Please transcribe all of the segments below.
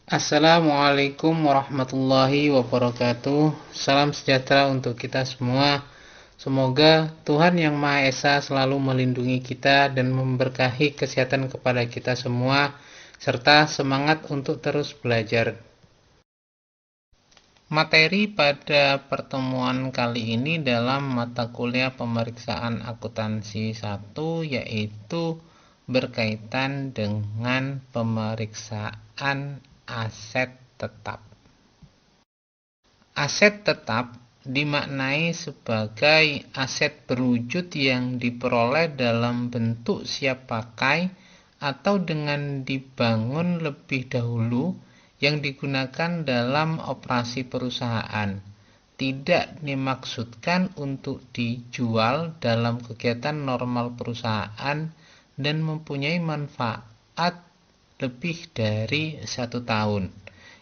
Assalamualaikum warahmatullahi wabarakatuh. Salam sejahtera untuk kita semua. Semoga Tuhan Yang Maha Esa selalu melindungi kita dan memberkahi kesehatan kepada kita semua, serta semangat untuk terus belajar. Materi pada pertemuan kali ini dalam mata kuliah pemeriksaan akuntansi 1 yaitu berkaitan dengan pemeriksaan aset tetap. Aset tetap dimaknai sebagai aset berwujud yang diperoleh dalam bentuk siap pakai atau dengan dibangun lebih dahulu yang digunakan dalam operasi perusahaan. Tidak dimaksudkan untuk dijual dalam kegiatan normal perusahaan dan mempunyai manfaat lebih dari 1 tahun.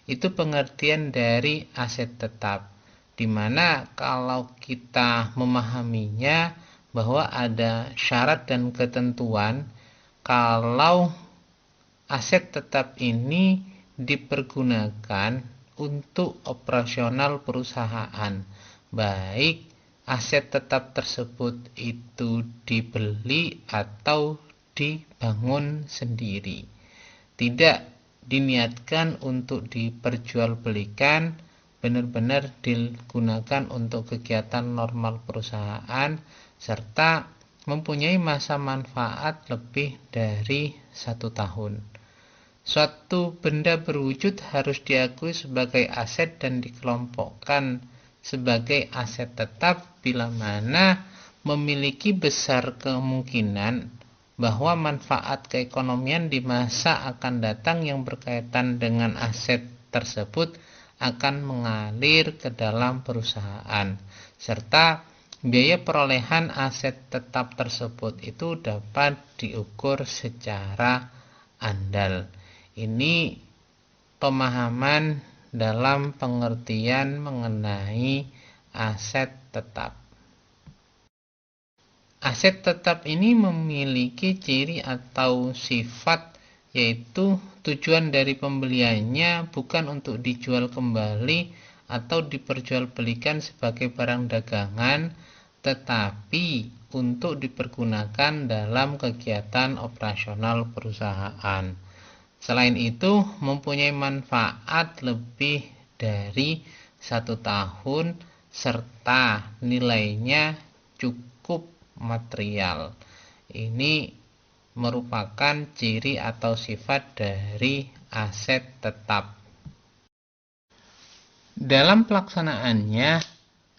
Itu pengertian dari aset tetap, di mana kalau kita memahaminya bahwa ada syarat dan ketentuan kalau aset tetap ini dipergunakan untuk operasional perusahaan, baik aset tetap tersebut itu dibeli atau dibangun sendiri. Tidak diniatkan untuk diperjualbelikan, benar-benar digunakan untuk kegiatan normal perusahaan serta mempunyai masa manfaat lebih dari 1 tahun. Suatu benda berwujud harus diakui sebagai aset dan dikelompokkan sebagai aset tetap bila mana memiliki besar kemungkinan bahwa manfaat keekonomian di masa akan datang yang berkaitan dengan aset tersebut akan mengalir ke dalam perusahaan, serta biaya perolehan aset tetap tersebut itu dapat diukur secara andal. Ini pemahaman dalam pengertian mengenai aset tetap. Aset tetap ini memiliki ciri atau sifat, yaitu tujuan dari pembeliannya bukan untuk dijual kembali atau diperjualbelikan sebagai barang dagangan, tetapi untuk dipergunakan dalam kegiatan operasional perusahaan. Selain itu, mempunyai manfaat lebih dari 1 tahun serta nilainya cukup material. Ini merupakan ciri atau sifat dari aset tetap. Dalam pelaksanaannya,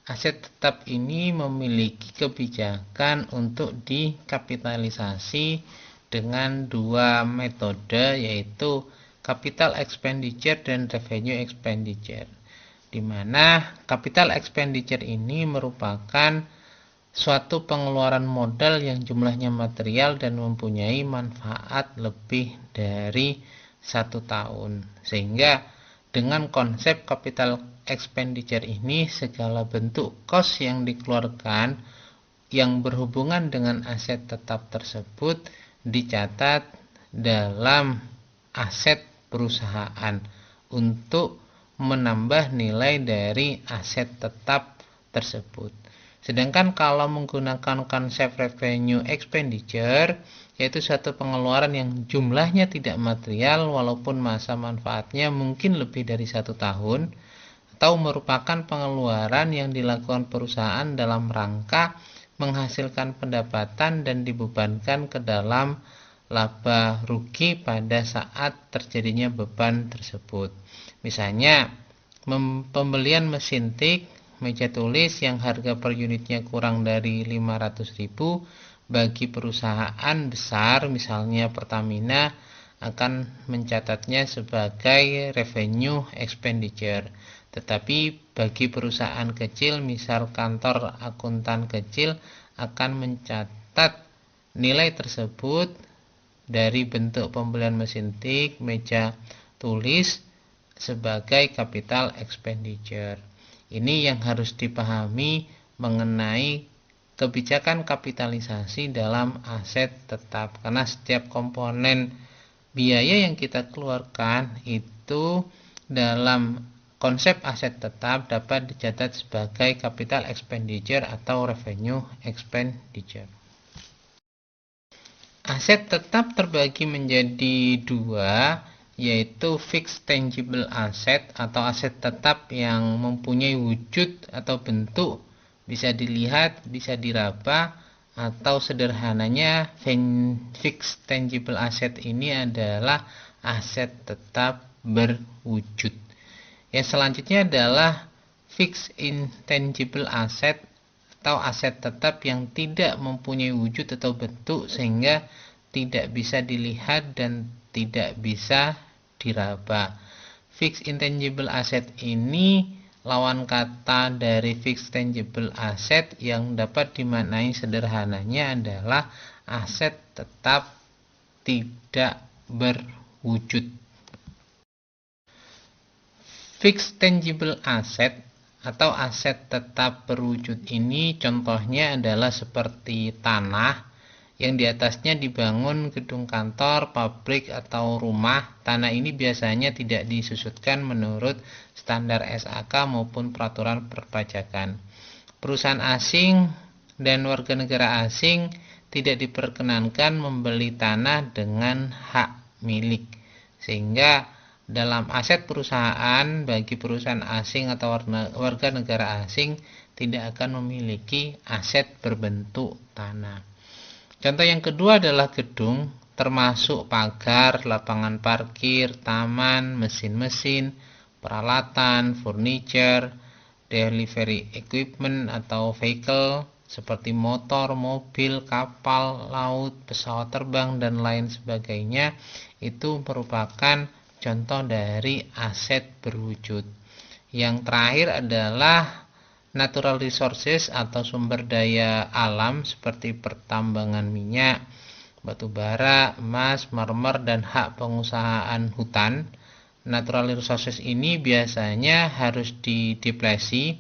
aset tetap ini memiliki kebijakan untuk dikapitalisasi dengan 2 metode, yaitu capital expenditure dan revenue expenditure, di mana capital expenditure ini merupakan suatu pengeluaran modal yang jumlahnya material dan mempunyai manfaat lebih dari 1 tahun. Sehingga dengan konsep capital expenditure ini, segala bentuk cost yang dikeluarkan yang berhubungan dengan aset tetap tersebut dicatat dalam aset perusahaan untuk menambah nilai dari aset tetap tersebut. Sedangkan kalau menggunakan konsep revenue expenditure, yaitu suatu pengeluaran yang jumlahnya tidak material walaupun masa manfaatnya mungkin lebih dari 1 tahun, atau merupakan pengeluaran yang dilakukan perusahaan dalam rangka menghasilkan pendapatan dan dibebankan ke dalam laba rugi pada saat terjadinya beban tersebut. Misalnya, pembelian mesin tik, meja tulis yang harga per unitnya kurang dari 500.000 bagi perusahaan besar, misalnya Pertamina, akan mencatatnya sebagai revenue expenditure. Tetapi bagi perusahaan kecil, misal kantor akuntan kecil, akan mencatat nilai tersebut dari bentuk pembelian mesin tik, meja tulis sebagai capital expenditure. Ini yang harus dipahami mengenai kebijakan kapitalisasi dalam aset tetap, karena setiap komponen biaya yang kita keluarkan itu dalam konsep aset tetap dapat dicatat sebagai capital expenditure atau revenue expenditure. Aset tetap terbagi menjadi dua, yaitu fixed tangible asset atau aset tetap yang mempunyai wujud atau bentuk, bisa dilihat, bisa diraba, atau sederhananya fixed tangible asset ini adalah aset tetap berwujud. Yang selanjutnya adalah fixed intangible asset atau aset tetap yang tidak mempunyai wujud atau bentuk sehingga tidak bisa dilihat dan tidak bisa diraba. Fixed intangible asset ini lawan kata dari fixed tangible asset yang dapat dimaknai sederhananya adalah aset tetap tidak berwujud. Fixed tangible asset atau aset tetap berwujud ini contohnya adalah seperti tanah yang di atasnya dibangun gedung kantor, pabrik, atau rumah. Tanah ini biasanya tidak disusutkan menurut standar SAK maupun peraturan perpajakan. Perusahaan asing dan warga negara asing tidak diperkenankan membeli tanah dengan hak milik, sehingga dalam aset perusahaan bagi perusahaan asing atau warga negara asing tidak akan memiliki aset berbentuk tanah. Contoh yang kedua adalah gedung, termasuk pagar, lapangan parkir, taman, mesin-mesin, peralatan, furniture, delivery equipment atau vehicle seperti motor, mobil, kapal laut, pesawat terbang, dan lain sebagainya. Itu merupakan contoh dari aset berwujud. Yang terakhir adalah natural resources atau sumber daya alam seperti pertambangan minyak, batu bara, emas, marmer, dan hak pengusahaan hutan. Natural resources ini biasanya harus dideplesi,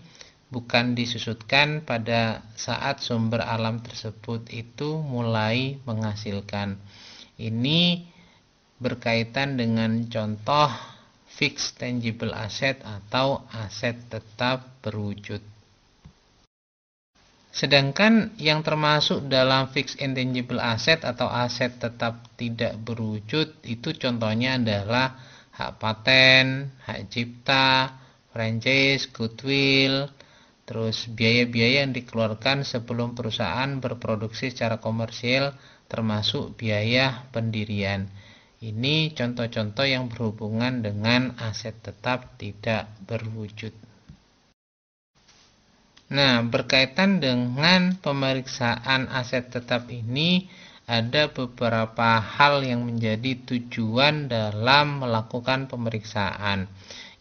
bukan disusutkan pada saat sumber alam tersebut itu mulai menghasilkan. Ini berkaitan dengan contoh fixed tangible asset atau aset tetap berwujud. Sedangkan yang termasuk dalam fixed intangible asset atau aset tetap tidak berwujud itu contohnya adalah hak paten, hak cipta, franchise, goodwill, terus biaya-biaya yang dikeluarkan sebelum perusahaan berproduksi secara komersial termasuk biaya pendirian. Ini contoh-contoh yang berhubungan dengan aset tetap tidak berwujud. Nah, berkaitan dengan pemeriksaan aset tetap ini, ada beberapa hal yang menjadi tujuan dalam melakukan pemeriksaan.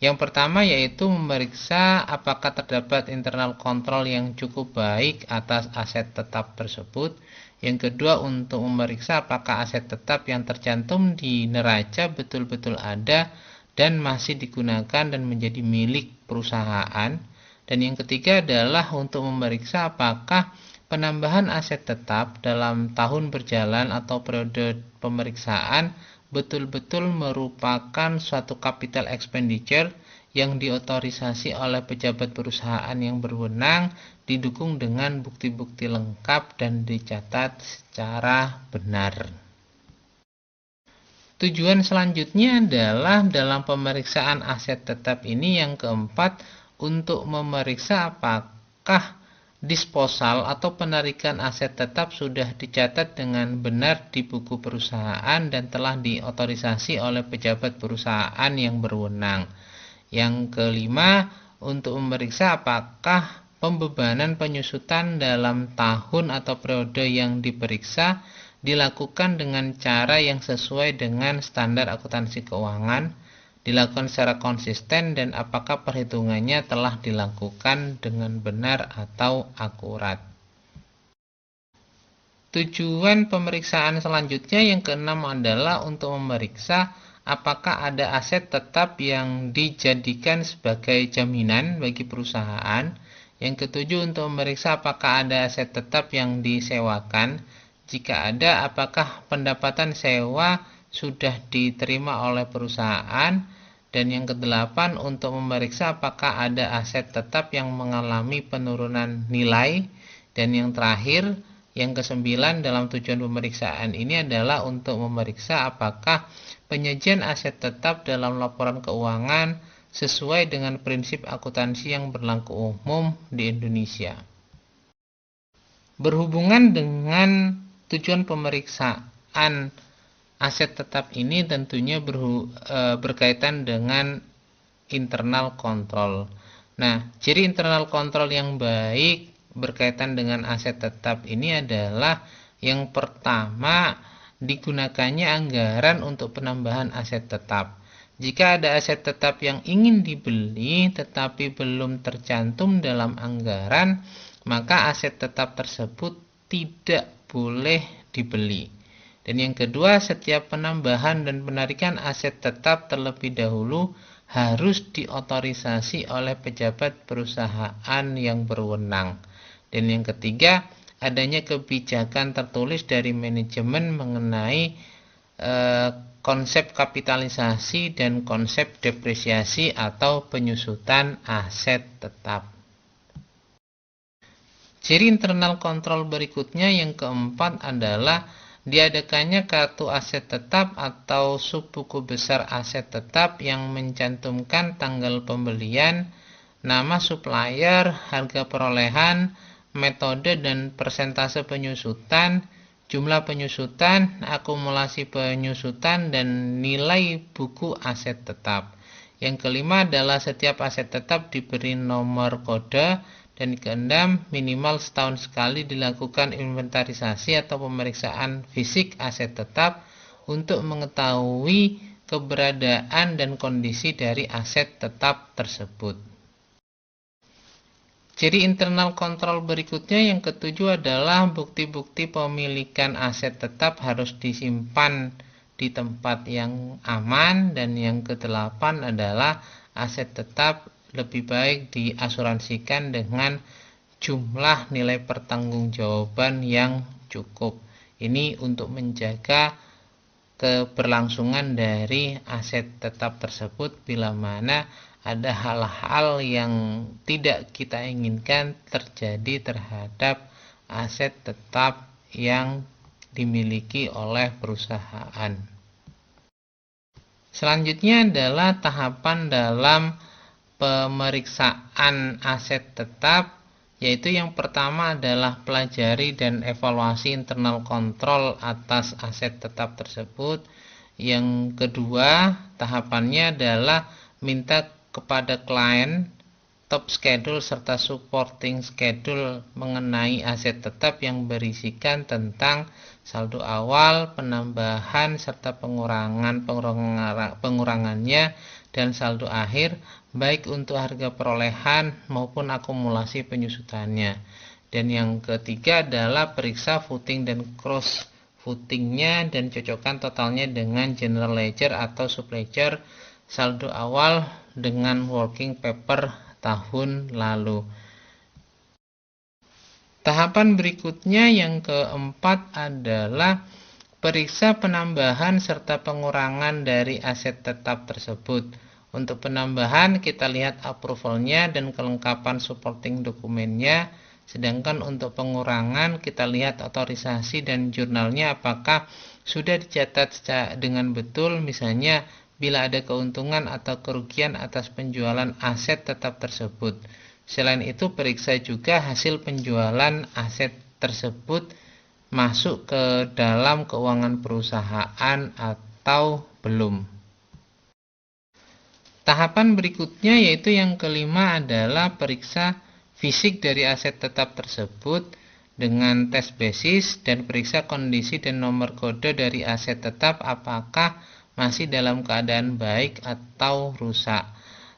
Yang pertama yaitu memeriksa apakah terdapat internal control yang cukup baik atas aset tetap tersebut. Yang kedua untuk memeriksa apakah aset tetap yang tercantum di neraca betul-betul ada dan masih digunakan dan menjadi milik perusahaan. Dan yang ketiga adalah untuk memeriksa apakah penambahan aset tetap dalam tahun berjalan atau periode pemeriksaan betul-betul merupakan suatu capital expenditure yang diotorisasi oleh pejabat perusahaan yang berwenang, didukung dengan bukti-bukti lengkap dan dicatat secara benar. Tujuan selanjutnya adalah dalam pemeriksaan aset tetap ini yang keempat untuk memeriksa apakah disposal atau penarikan aset tetap sudah dicatat dengan benar di buku perusahaan dan telah diotorisasi oleh pejabat perusahaan yang berwenang. Yang kelima, untuk memeriksa apakah pembebanan penyusutan dalam tahun atau periode yang diperiksa dilakukan dengan cara yang sesuai dengan standar akuntansi keuangan, dilakukan secara konsisten, dan apakah perhitungannya telah dilakukan dengan benar atau akurat. Tujuan pemeriksaan selanjutnya yang keenam adalah untuk memeriksa apakah ada aset tetap yang dijadikan sebagai jaminan bagi perusahaan. Yang ketujuh untuk memeriksa apakah ada aset tetap yang disewakan. Jika ada, apakah pendapatan sewa sudah diterima oleh perusahaan, dan yang kedelapan untuk memeriksa apakah ada aset tetap yang mengalami penurunan nilai, dan yang terakhir yang kesembilan dalam tujuan pemeriksaan ini adalah untuk memeriksa apakah penyajian aset tetap dalam laporan keuangan sesuai dengan prinsip akuntansi yang berlaku umum di Indonesia. Berhubungan dengan tujuan pemeriksaan aset tetap ini tentunya berkaitan dengan internal control. Nah, ciri internal control yang baik berkaitan dengan aset tetap ini adalah yang pertama, digunakannya anggaran untuk penambahan aset tetap. Jika ada aset tetap yang ingin dibeli tetapi belum tercantum dalam anggaran, maka aset tetap tersebut tidak boleh dibeli. Dan yang kedua, setiap penambahan dan penarikan aset tetap terlebih dahulu harus diotorisasi oleh pejabat perusahaan yang berwenang. Dan yang ketiga, adanya kebijakan tertulis dari manajemen mengenai konsep kapitalisasi dan konsep depresiasi atau penyusutan aset tetap. Ciri internal kontrol berikutnya yang keempat adalah diadakannya kartu aset tetap atau subbuku besar aset tetap yang mencantumkan tanggal pembelian, nama supplier, harga perolehan, metode dan persentase penyusutan, jumlah penyusutan, akumulasi penyusutan, dan nilai buku aset tetap. Yang kelima adalah setiap aset tetap diberi nomor kode. Dan keenam, minimal setahun sekali dilakukan inventarisasi atau pemeriksaan fisik aset tetap untuk mengetahui keberadaan dan kondisi dari aset tetap tersebut. Ciri internal kontrol berikutnya yang ketujuh adalah bukti-bukti pemilikan aset tetap harus disimpan di tempat yang aman, dan yang kedelapan adalah aset tetap lebih baik diasuransikan dengan jumlah nilai pertanggungjawaban yang cukup. Ini untuk menjaga keberlangsungan dari aset tetap tersebut bila mana ada hal-hal yang tidak kita inginkan terjadi terhadap aset tetap yang dimiliki oleh perusahaan. Selanjutnya adalah tahapan dalam pemeriksaan aset tetap, yaitu yang pertama adalah pelajari dan evaluasi internal kontrol atas aset tetap tersebut. Yang kedua, tahapannya adalah minta kepada klien top schedule serta supporting schedule mengenai aset tetap yang berisikan tentang saldo awal, penambahan serta pengurangannya, dan saldo akhir baik untuk harga perolehan maupun akumulasi penyusutannya. Dan yang ketiga adalah periksa footing dan cross footingnya dan cocokkan totalnya dengan general ledger atau subledger saldo awal dengan working paper tahun lalu. Tahapan berikutnya yang keempat adalah periksa penambahan serta pengurangan dari aset tetap tersebut. Untuk penambahan kita lihat approvalnya dan kelengkapan supporting dokumennya. Sedangkan untuk pengurangan kita lihat otorisasi dan jurnalnya apakah sudah dicatat dengan betul, misalnya bila ada keuntungan atau kerugian atas penjualan aset tetap tersebut. Selain itu periksa juga hasil penjualan aset tersebut masuk ke dalam keuangan perusahaan atau belum. Tahapan berikutnya yaitu yang kelima adalah periksa fisik dari aset tetap tersebut dengan tes basis dan periksa kondisi dan nomor kode dari aset tetap apakah masih dalam keadaan baik atau rusak.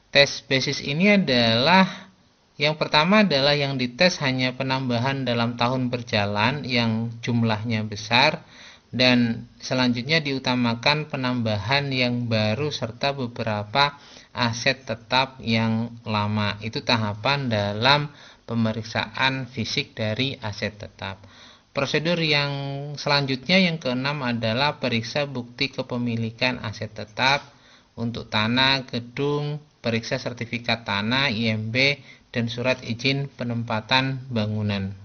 Tes basis ini adalah yang pertama adalah yang dites hanya penambahan dalam tahun berjalan yang jumlahnya besar, dan selanjutnya diutamakan penambahan yang baru serta beberapa aset tetap yang lama. Itu tahapan dalam pemeriksaan fisik dari aset tetap. Prosedur yang selanjutnya yang keenam adalah periksa bukti kepemilikan aset tetap untuk tanah, gedung, periksa sertifikat tanah, IMB, dan surat izin penempatan bangunan.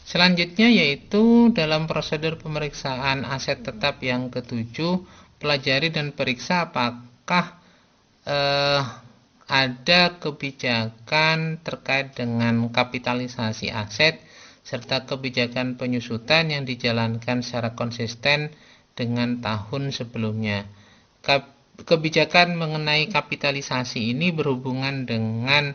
Selanjutnya yaitu dalam prosedur pemeriksaan aset tetap yang ketujuh, pelajari dan periksa apakah ada kebijakan terkait dengan kapitalisasi aset serta kebijakan penyusutan yang dijalankan secara konsisten dengan tahun sebelumnya. Kebijakan mengenai kapitalisasi ini berhubungan dengan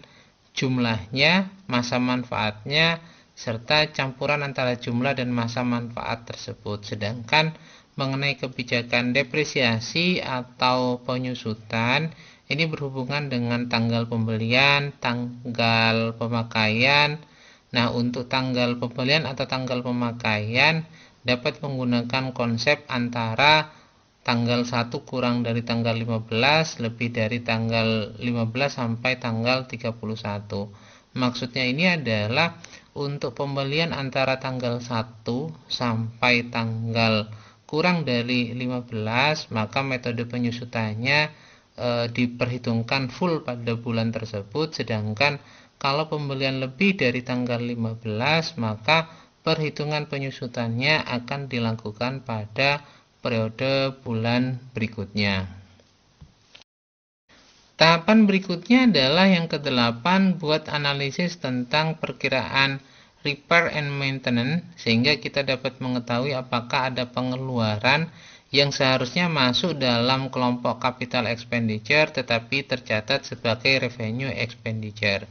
jumlahnya, masa manfaatnya, serta campuran antara jumlah dan masa manfaat tersebut. Sedangkan mengenai kebijakan depresiasi atau penyusutan, ini berhubungan dengan tanggal pembelian, tanggal pemakaian. Nah, untuk tanggal pembelian atau tanggal pemakaian dapat menggunakan konsep antara tanggal 1 kurang dari tanggal 15 lebih dari tanggal 15 sampai tanggal 31. Maksudnya ini adalah untuk pembelian antara tanggal 1 sampai tanggal kurang dari 15, maka metode penyusutannya diperhitungkan full pada bulan tersebut. Sedangkan kalau pembelian lebih dari tanggal 15, maka perhitungan penyusutannya akan dilakukan pada periode bulan berikutnya. Tahapan berikutnya adalah yang ke-8, buat analisis tentang perkiraan repair and maintenance, sehingga kita dapat mengetahui apakah ada pengeluaran yang seharusnya masuk dalam kelompok capital expenditure tetapi tercatat sebagai revenue expenditure.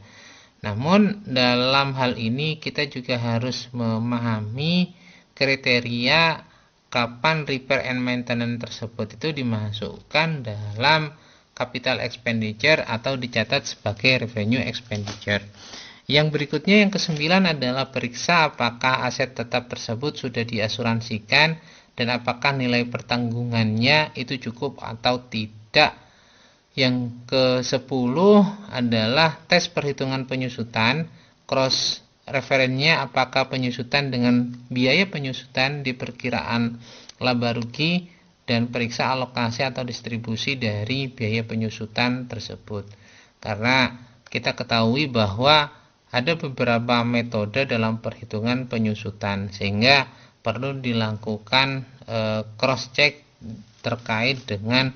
Namun dalam hal ini kita juga harus memahami kriteria kapan repair and maintenance tersebut itu dimasukkan dalam capital expenditure atau dicatat sebagai revenue expenditure. Yang berikutnya yang ke-9 adalah periksa apakah aset tetap tersebut sudah diasuransikan dan apakah nilai pertanggungannya itu cukup atau tidak. Yang ke-10 adalah tes perhitungan penyusutan, cross referensinya apakah penyusutan dengan biaya penyusutan di perkiraan laba rugi, dan periksa alokasi atau distribusi dari biaya penyusutan tersebut. Karena kita ketahui bahwa ada beberapa metode dalam perhitungan penyusutan, sehingga perlu dilakukan cross check terkait dengan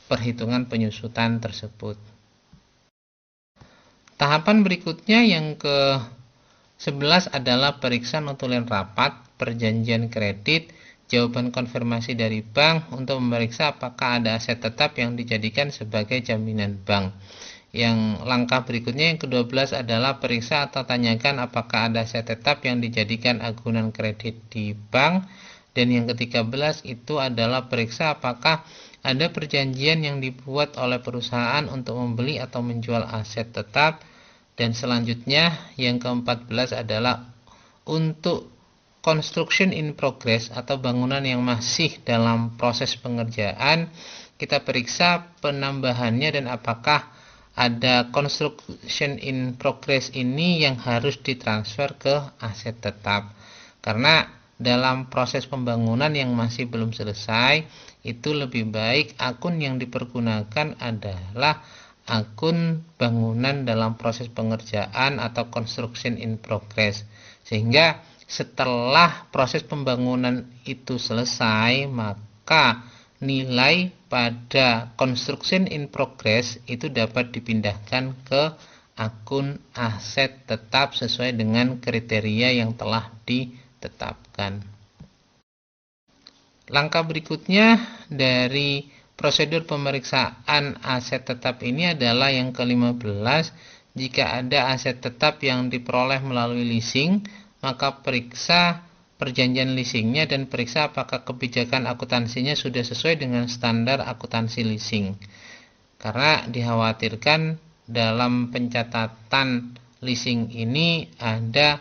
perhitungan penyusutan tersebut. Tahapan berikutnya yang ke-11 adalah periksa notulen rapat, perjanjian kredit, jawaban konfirmasi dari bank untuk memeriksa apakah ada aset tetap yang dijadikan sebagai jaminan bank. Yang langkah berikutnya yang ke-12 adalah periksa atau tanyakan apakah ada aset tetap yang dijadikan agunan kredit di bank. Dan yang ke-13 itu adalah periksa apakah ada perjanjian yang dibuat oleh perusahaan untuk membeli atau menjual aset tetap. Dan selanjutnya yang ke-14 adalah untuk construction in progress atau bangunan yang masih dalam proses pengerjaan, kita periksa penambahannya dan apakah ada construction in progress ini yang harus ditransfer ke aset tetap. Karena dalam proses pembangunan yang masih belum selesai, itu lebih baik akun yang dipergunakan adalah akun bangunan dalam proses pengerjaan atau construction in progress. Sehingga setelah proses pembangunan itu selesai, maka nilai pada construction in progress itu dapat dipindahkan ke akun aset tetap sesuai dengan kriteria yang telah ditetapkan. Langkah berikutnya dari prosedur pemeriksaan aset tetap ini adalah yang ke-15. Jika ada aset tetap yang diperoleh melalui leasing, maka periksa perjanjian leasingnya dan periksa apakah kebijakan akuntansinya sudah sesuai dengan standar akuntansi leasing. Karena dikhawatirkan dalam pencatatan leasing ini ada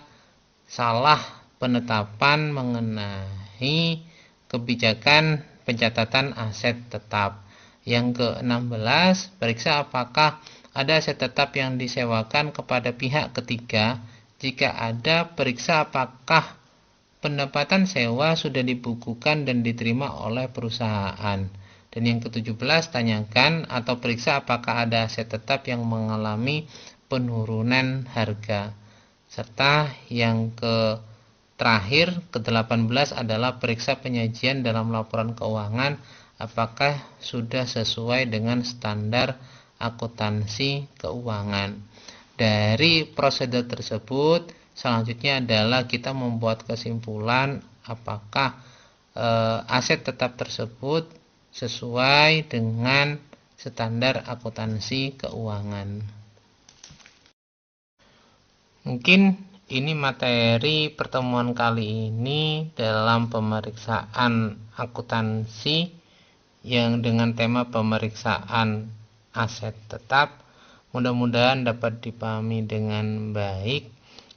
salah penetapan mengenai kebijakan pencatatan aset tetap. Yang ke-16, periksa apakah ada aset tetap yang disewakan kepada pihak ketiga. Jika ada, periksa apakah pendapatan sewa sudah dibukukan dan diterima oleh perusahaan. Dan yang ke-17, tanyakan atau periksa apakah ada aset tetap yang mengalami penurunan harga. Serta yang terakhir, ke-18 adalah periksa penyajian dalam laporan keuangan apakah sudah sesuai dengan standar akuntansi keuangan. Dari prosedur tersebut, selanjutnya adalah kita membuat kesimpulan apakah aset tetap tersebut sesuai dengan standar akuntansi keuangan. Mungkin ini materi pertemuan kali ini dalam pemeriksaan akuntansi yang dengan tema pemeriksaan aset tetap. Mudah-mudahan dapat dipahami dengan baik.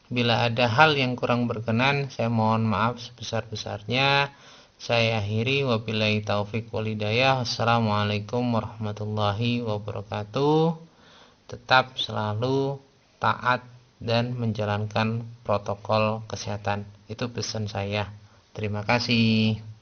Bila ada hal yang kurang berkenan, saya mohon maaf sebesar-besarnya. Saya akhiri, wabillahi taufik wal hidayah. Assalamualaikum warahmatullahi wabarakatuh. Tetap selalu taat dan menjalankan protokol kesehatan. Itu pesan saya. Terima kasih.